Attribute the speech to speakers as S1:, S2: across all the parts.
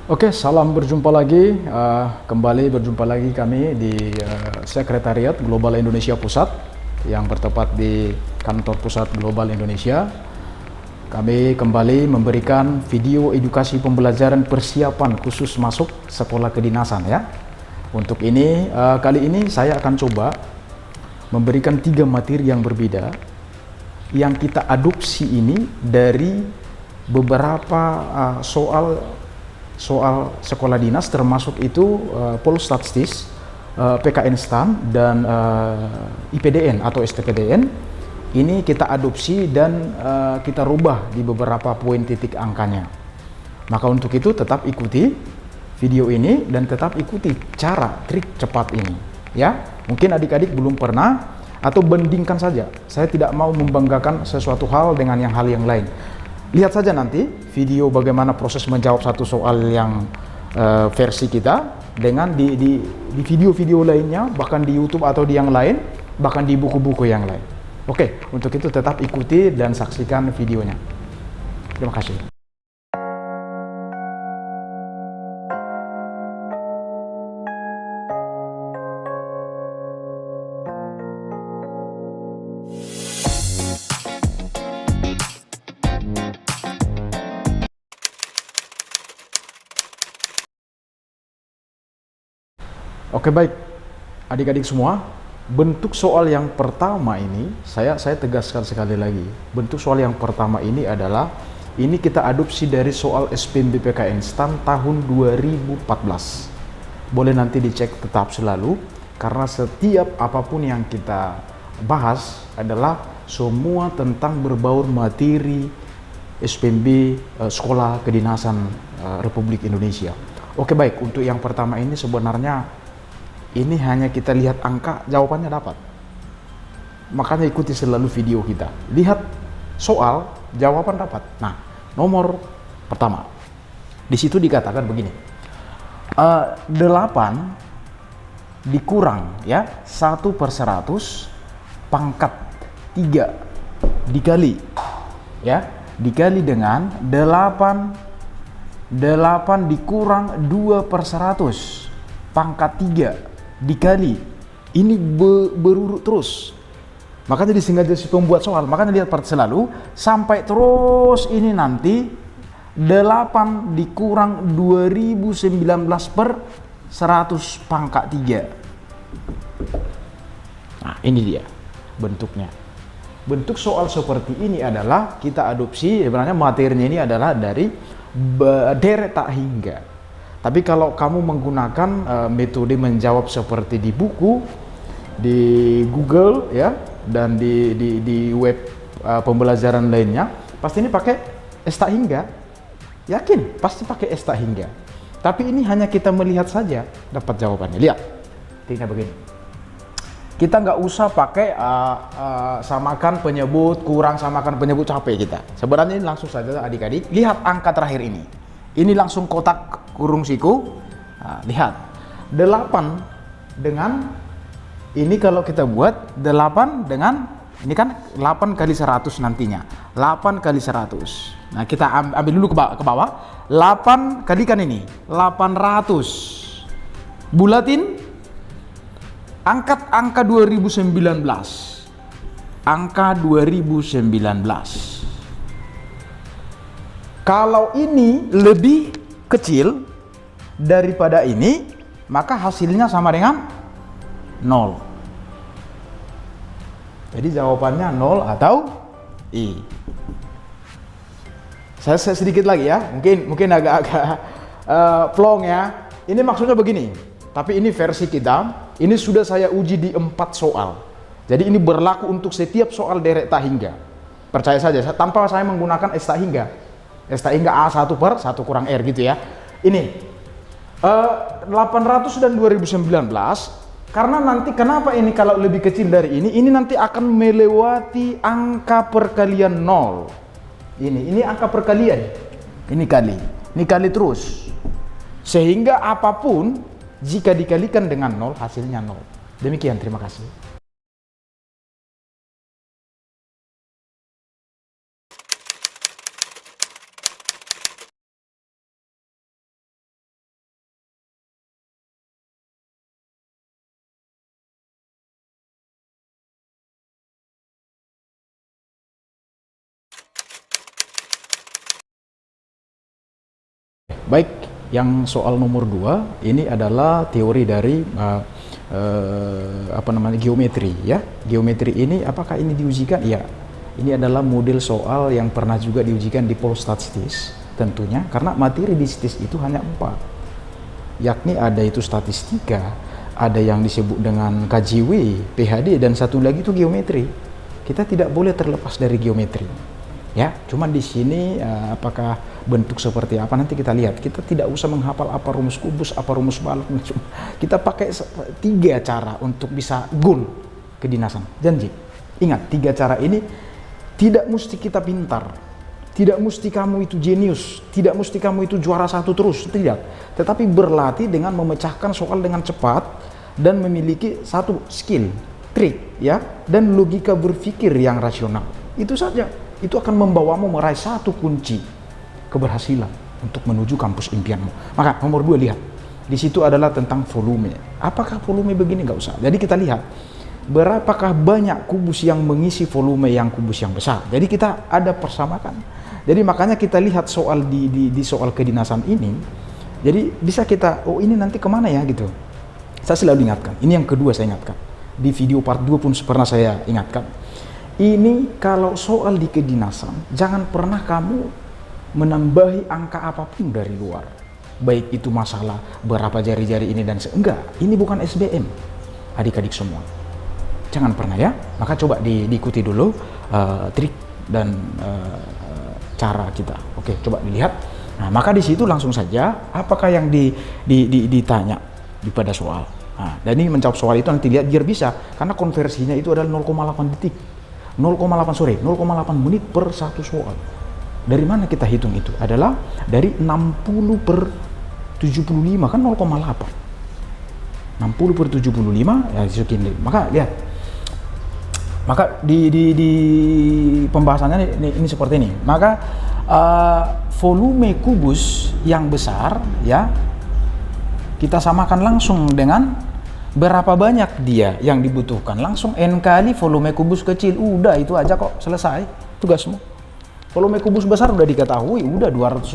S1: Oke, salam berjumpa lagi. Kembali berjumpa lagi kami di Sekretariat Global Indonesia Pusat yang bertempat di Kantor Pusat Global Indonesia. Kami kembali memberikan video edukasi pembelajaran persiapan khusus masuk sekolah kedinasan ya. Untuk ini, kali ini saya akan coba memberikan 3 materi yang berbeda yang kita adopsi ini dari beberapa soal sekolah dinas, termasuk itu Polstatistis, PKN STAN, dan IPDN atau STPDN. Ini kita adopsi dan kita rubah di beberapa poin titik angkanya. Maka untuk itu tetap ikuti video ini dan tetap ikuti cara trik cepat ini ya. Mungkin adik-adik belum pernah, atau bandingkan saja. Saya tidak mau membanggakan sesuatu hal dengan hal yang lain. Lihat saja nanti video bagaimana proses menjawab satu soal yang versi kita dengan di video-video lainnya, bahkan di YouTube atau di yang lain, bahkan di buku-buku yang lain. Oke, untuk itu tetap ikuti dan saksikan videonya. Terima kasih. Oke, baik adik-adik semua, bentuk soal yang pertama ini saya tegaskan sekali lagi. Bentuk soal yang pertama ini adalah ini kita adopsi dari soal SPMB PKN STAN tahun 2014. Boleh nanti dicek tetap selalu, karena setiap apapun yang kita bahas adalah semua tentang berbaur materi SPMB Sekolah Kedinasan Republik Indonesia. Oke, baik, untuk yang pertama ini sebenarnya ini hanya kita lihat angka, jawabannya dapat. Makanya ikuti selalu video kita. Lihat soal, jawaban dapat. Nah, nomor pertama. Di situ dikatakan begini. 8 dikurang ya 1/100 pangkat 3 dikali ya, dikali dengan 8 dikurang 2/100 pangkat 3 dikali, ini berurut terus. Makanya disengaja si pembuat soal, makanya lihat part selalu sampai terus ini nanti 8 dikurang 2019/100 pangkat 3. Nah, ini dia bentuknya. Bentuk soal seperti ini adalah kita adopsi, sebenarnya materinya ini adalah dari deret tak hingga. Tapi kalau kamu menggunakan metode menjawab seperti di buku, di Google ya, dan di web pembelajaran lainnya, pasti ini pakai S tak hingga. Yakin pasti pakai S tak hingga. Tapi ini hanya kita melihat saja dapat jawabannya. Lihat, tinggal begini. Kita nggak usah pakai samakan penyebut kurang samakan penyebut, capek kita. Sebenarnya ini langsung saja adik-adik. Lihat angka terakhir ini. Ini langsung kotak kurung siku. Nah, lihat 8 dengan ini, kalau kita buat 8 dengan ini kan 8 kali 100 nantinya 8 kali 100. Nah, kita ambil dulu ke bawah 8 kalikan ini 800, bulatin, angkat angka 2019, angka 2019. Kalau ini lebih kecil daripada ini, maka hasilnya sama dengan 0. Jadi jawabannya 0 atau I. Saya sedikit lagi ya, mungkin agak-agak plong ya. Ini maksudnya begini, tapi ini versi kita, ini sudah saya uji di 4 soal. Jadi ini berlaku untuk setiap soal deret tak hingga. Percaya saja, tanpa saya menggunakan S tak hingga. S tak hingga A1 per 1 kurang R gitu ya. Ini 800 dan 2019, karena nanti kenapa ini kalau lebih kecil dari ini nanti akan melewati angka perkalian 0. Ini angka perkalian. Ini kali terus. Sehingga apapun jika dikalikan dengan 0 hasilnya 0. Demikian, terima kasih. baik, yang soal nomor 2 ini adalah teori dari geometri ya. Geometri ini apakah ini diujikan? Iya. Ini adalah model soal yang pernah juga diujikan di Polstatistis tentunya, karena materi di statis itu hanya 4. Yakni ada itu statistika, ada yang disebut dengan KJW, PhD, dan satu lagi itu geometri. Kita tidak boleh terlepas dari geometri. Ya, cuman di sini apakah bentuk seperti apa nanti kita lihat. Kita tidak usah menghafal apa rumus kubus, apa rumus balok. Kita pakai 3 cara untuk bisa goal kedinasan. Janji. Ingat, 3 cara ini tidak mesti kita pintar. Tidak mesti kamu itu jenius, tidak mesti kamu itu juara 1 terus, tidak. Tetapi berlatih dengan memecahkan soal dengan cepat dan memiliki satu skill, trik ya, dan logika berpikir yang rasional. Itu saja. Itu akan membawamu meraih satu kunci keberhasilan untuk menuju kampus impianmu. Maka nomor 2 lihat, di situ adalah tentang volume. Apakah volume begini? Nggak usah. Jadi kita lihat berapakah banyak kubus yang mengisi volume yang kubus yang besar. Jadi kita ada persamakan. Jadi makanya kita lihat soal di soal kedinasan ini. Jadi bisa kita, oh ini nanti kemana ya gitu. Saya selalu ingatkan. Ini yang kedua saya ingatkan. Di video part 2 pun pernah saya ingatkan. Ini kalau soal di kedinasan, jangan pernah kamu menambahi angka apapun dari luar. Baik itu masalah berapa jari-jari ini dan enggak. Ini bukan SBM, adik-adik semua. Jangan pernah ya. Maka coba diikuti dulu trik dan cara kita. Oke, coba dilihat. Nah, maka di situ langsung saja apakah yang ditanya pada soal. Nah, dan ini menjawab soal itu nanti lihat biar bisa, karena konversinya itu adalah 0,8 detik. 0,8 menit per satu soal. Dari mana kita hitung itu? Adalah dari 60 per 75 kan 0,8. 60 per 75 ya segini. Maka lihat. Maka di pembahasannya ini seperti ini. Maka volume kubus yang besar ya kita samakan langsung dengan berapa banyak dia yang dibutuhkan, langsung N kali volume kubus kecil. Udah itu aja kok, selesai tugasmu. Volume kubus besar udah diketahui, udah 216.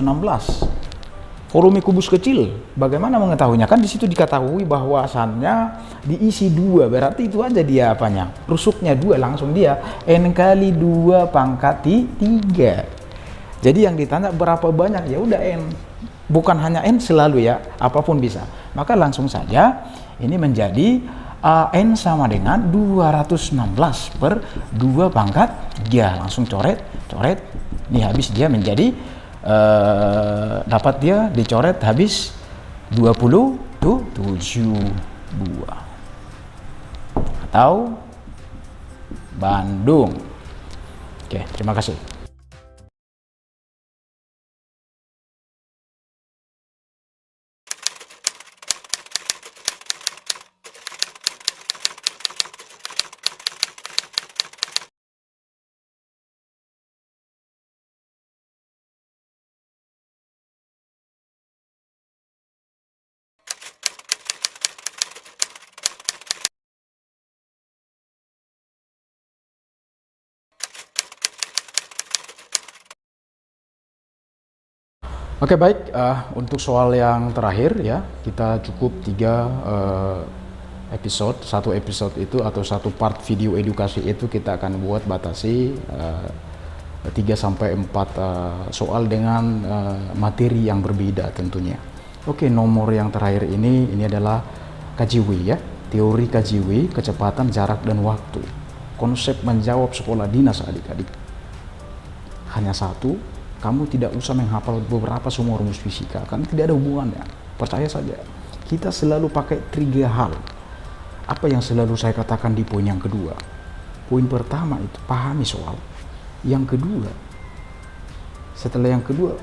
S1: Volume kubus kecil bagaimana mengetahuinya? Kan di situ diketahui bahwasannya diisi 2, berarti itu aja dia apanya, rusuknya 2, langsung dia N kali 2 pangkat 3. Jadi yang ditanya berapa banyak, ya udah N, bukan hanya N selalu ya, apapun bisa. Maka langsung saja ini menjadi N sama dengan 216 per 2 pangkat 3. Langsung coret. Ini habis dia menjadi dapat dia dicoret habis 27 buah. Atau Bandung. Oke, terima kasih. Oke, baik, untuk soal yang terakhir ya, kita cukup 3 episode. Satu episode itu atau satu part video edukasi itu kita akan buat batasi 3-4 soal dengan materi yang berbeda tentunya. Oke, nomor yang terakhir ini adalah KJW ya, teori KJW, kecepatan, jarak, dan waktu. Konsep menjawab sekolah dinas adik-adik. Hanya satu, kamu tidak usah menghafal beberapa semua rumus fisika, kan tidak ada hubungannya. Percaya saja, kita selalu pakai 3 hal. Apa yang selalu saya katakan di poin yang kedua. Poin pertama itu pahami soal. Yang kedua, setelah yang kedua,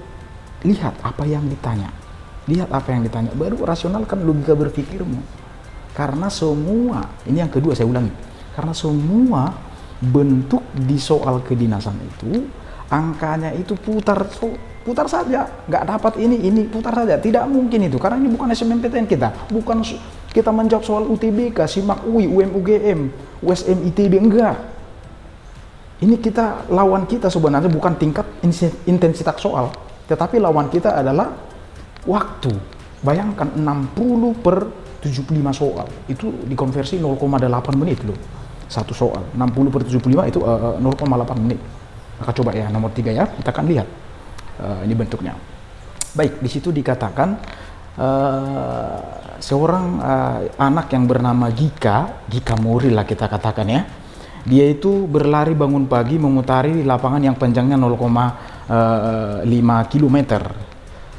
S1: lihat apa yang ditanya. Lihat apa yang ditanya, baru rasionalkan logika berpikirmu. Karena semua, ini yang kedua saya ulangi, karena semua bentuk di soal kedinasan itu angkanya itu putar saja, nggak dapat ini putar saja, tidak mungkin itu, karena ini bukan SNMPTN kita, bukan kita menjawab soal UTBK, SIMAK UI, UM-UGM, USM ITB, enggak. Ini kita, lawan kita sebenarnya bukan tingkat intensitas soal, tetapi lawan kita adalah waktu. Bayangkan 60 per 75 soal, itu dikonversi 0,8 menit loh. Satu soal, 60 per 75 itu 0,8 menit. Maka coba ya, nomor 3 ya, kita akan lihat ini bentuknya. Baik, di situ dikatakan seorang anak yang bernama Gika Mori lah kita katakan ya. Dia itu berlari bangun pagi memutari lapangan yang panjangnya 0,5 km.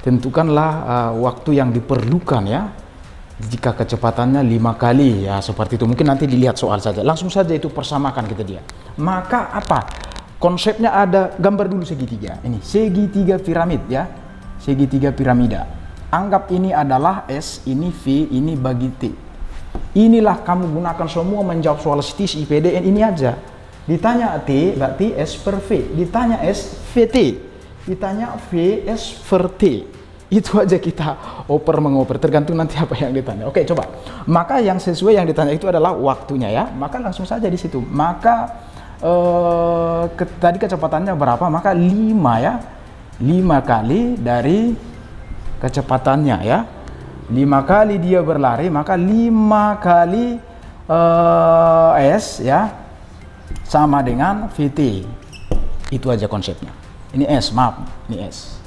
S1: Tentukanlah waktu yang diperlukan ya. Jika kecepatannya 5 kali ya, seperti itu. Mungkin nanti dilihat soal saja. Langsung saja itu persamakan kita dia. Maka apa? Konsepnya ada, gambar dulu segitiga. Ini segitiga piramid ya. Segitiga piramida. Anggap ini adalah S, ini V, ini bagi T. Inilah kamu gunakan semua menjawab soal STIS, IPDN ini aja. Ditanya T, berarti S per V. Ditanya S, VT. Ditanya V, S per T. Itu aja kita oper-mengoper, tergantung nanti apa yang ditanya. Oke, coba. Maka yang sesuai yang ditanya itu adalah waktunya ya. Maka langsung saja di situ. Maka tadi kecepatannya berapa? Maka 5 ya. 5 kali dari kecepatannya ya. 5 kali dia berlari, maka 5 kali S ya sama dengan VT. Itu aja konsepnya. Ini S, maaf, ini S.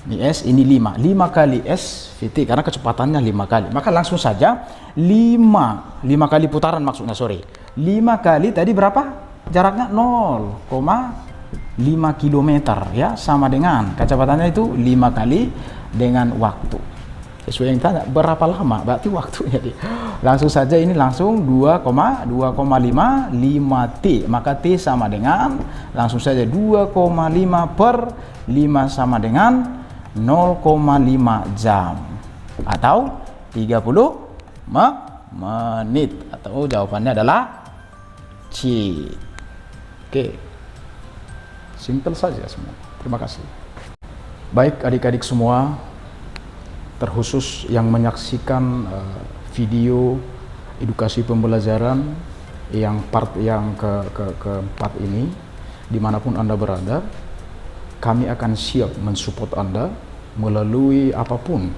S1: Ini S, ini 5 kali S VT karena kecepatannya 5 kali. Maka langsung saja 5 kali putaran maksudnya, sorry. 5 kali tadi berapa? Jaraknya 0,5 km ya, sama dengan kecepatannya itu 5 kali dengan waktu. Sesuai yang ditanya berapa lama, berarti waktunya. Langsung saja ini langsung 2,5 T. Maka T sama dengan langsung saja 2,5 per 5 sama dengan 0,5 jam atau 30 menit, atau jawabannya adalah C. Oke, simple saja semua. Terima kasih. Baik adik-adik semua, terkhusus yang menyaksikan video edukasi pembelajaran yang part yang keempat ini, dimanapun Anda berada, kami akan siap mensupport Anda melalui apapun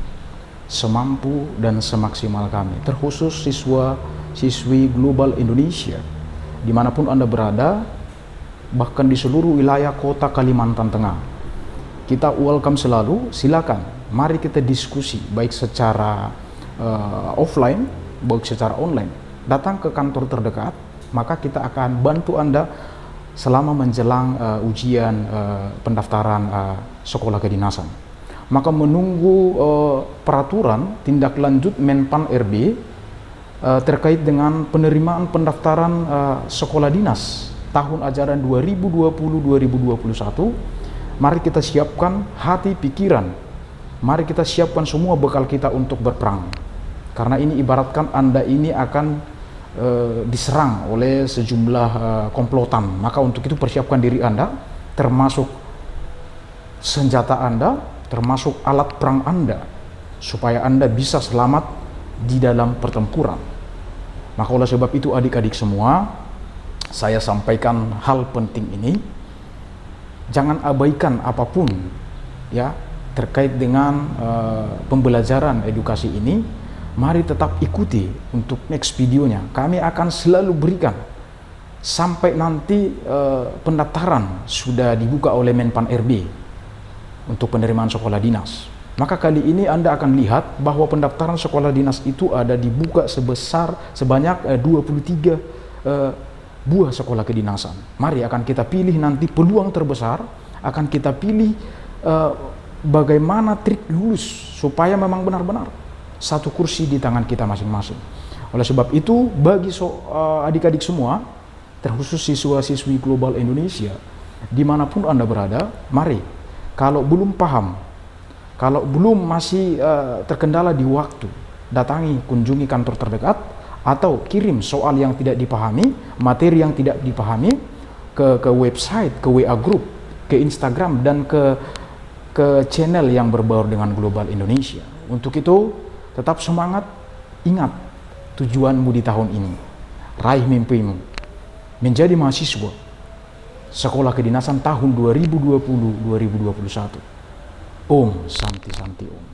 S1: semampu dan semaksimal kami, terkhusus siswa-siswi Global Indonesia dimanapun Anda berada, bahkan di seluruh wilayah kota Kalimantan Tengah. Kita welcome selalu, silakan mari kita diskusi baik secara offline, baik secara online. Datang ke kantor terdekat, maka kita akan bantu Anda selama menjelang ujian pendaftaran sekolah kedinasan. Maka menunggu peraturan tindak lanjut Menpan RB terkait dengan penerimaan pendaftaran sekolah dinas tahun ajaran 2020-2021, mari kita siapkan hati pikiran, mari kita siapkan semua bekal kita untuk berperang. Karena ini ibaratkan Anda ini akan diserang oleh sejumlah komplotan. Maka untuk itu persiapkan diri Anda, termasuk senjata Anda, termasuk alat perang Anda, supaya Anda bisa selamat di dalam pertempuran. Maka oleh sebab itu adik-adik semua, saya sampaikan hal penting ini. Jangan abaikan apapun ya terkait dengan pembelajaran edukasi ini. Mari tetap ikuti untuk next videonya. Kami akan selalu berikan sampai nanti pendaftaran sudah dibuka oleh Menpan RB untuk penerimaan sekolah dinas. Maka kali ini Anda akan lihat bahwa pendaftaran sekolah dinas itu ada dibuka sebanyak 23 buah sekolah kedinasan. Mari akan kita pilih nanti peluang terbesar, akan kita pilih bagaimana trik lulus supaya memang benar-benar satu kursi di tangan kita masing-masing. Oleh sebab itu, bagi adik-adik semua, terkhusus siswa-siswi Global Indonesia, dimanapun Anda berada, mari, kalau belum paham, kalau belum masih terkendala di waktu, datangi, kunjungi kantor terdekat, atau kirim soal yang tidak dipahami, materi yang tidak dipahami ke website, ke WA group, ke Instagram, dan ke channel yang berbaur dengan Global Indonesia. Untuk itu, tetap semangat, ingat tujuanmu di tahun ini, raih mimpimu, menjadi mahasiswa sekolah kedinasan tahun 2020-2021. Om Santi Santi Om.